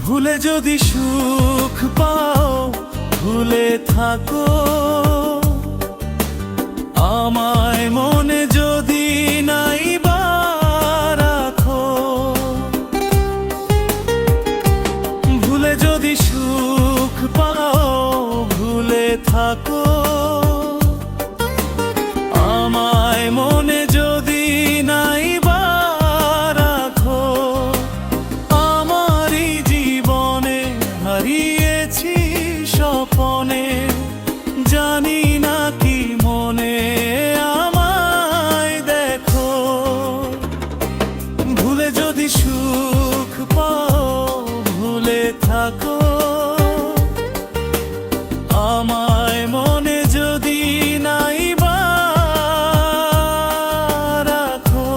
ভুলে যদি সুখ পাও, ভুলে থাকো আমায় মনে যদি নাই বা রাখো। ভুলে যদি সুখ পাও, ভুলে থাকো আমায় মনে যদি নাই বা রাখো। আমারই জীবনে হারিয়েছি স্বপনে, জানি না কি মনে আমায় দেখো। ভুলে যদি সুখ পাও, ভুলে থাকো আমায় মনে যদি নাই বা রাখো।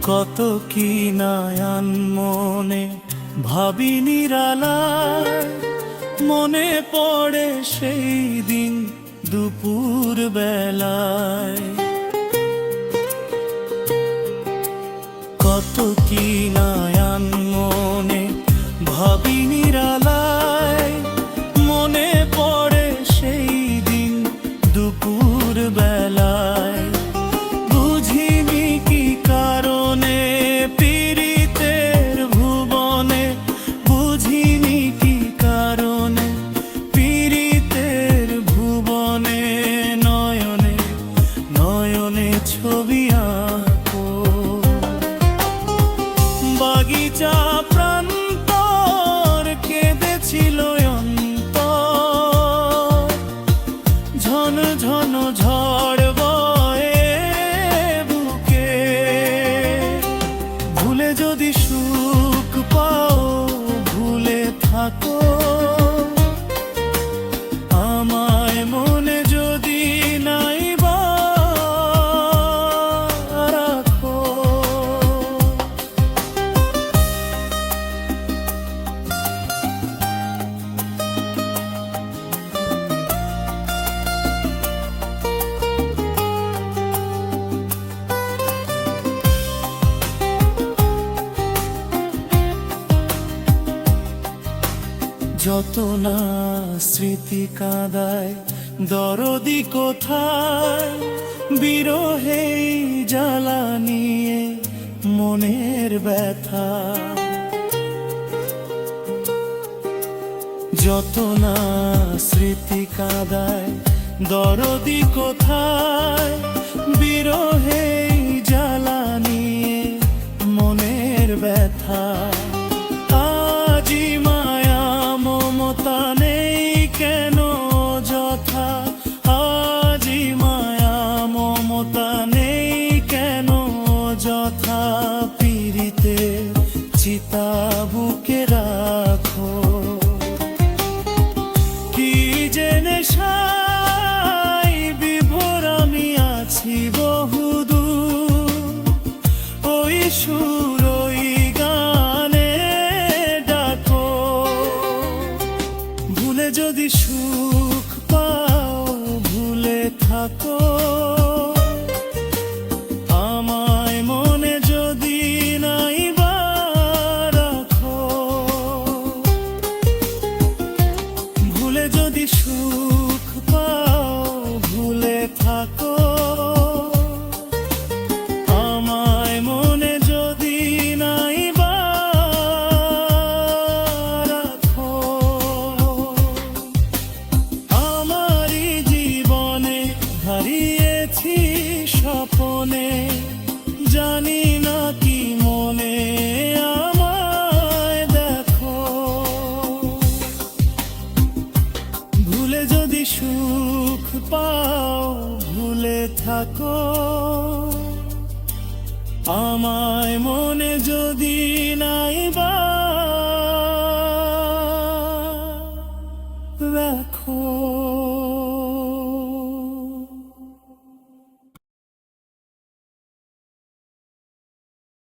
কত কি নায়ান মনে ভাবি নিরালায়, মনে পড়ে সেই দিন দুপুর বেলায়। কত কি নায়ান মনে ভাবি নিরালায়, মনে পড়ে সেই দিন দুপুর বেলায়। বুঝিনি কি কারণে পীড়িতের ভুবনে, বুঝিনি কি কারণে পীড়িতের ভুবনে। নয়নে নয়নে ছবি আঁকো, বাগিচা প্রান্তর কেঁদেছিল অন্তর। ঝন ঝন ঝড় বয়ে বুকে, ভুলে যদি সুখ পাও, ভুলে থাকো আমায় মনে যদি নাই বা রাখো। যত না স্মৃতি কাঁদায়, দরদি কোথায় বিরহে জ্বালা নিয়ে মনের ব্যথা। যত না স্মৃতি কাঁদায়, দরদি কোথায় বিরহে জ্বালা নিয়ে মনের ব্যথা। আজি মায়া মমতা নেই কেন যথা, আজি মায়া মমতা নেই কেন যথা। পীড়িতে চিতা বুকে রাখো, কি জেনে সাই বিভোর আমি আছি বহুদূর। ওই সুর ওই গানে ডাকো, ভুলে যদি সুখ পাও, ভুলে থাকো আমায় মনে যদি নাই বা রাখো। ভুলে যদি সুখ পাও, ভুলে থাকো আমায় মনে যদি নাই বা রাখো। আমারই জীবনে হারিয়েছি স্বপনে, জানি না কি মনে আমায় দেখো। ভুলে যদি সুখ পাও, ভুলে থাকো আমায় মনে যদি নাই বা রাখো।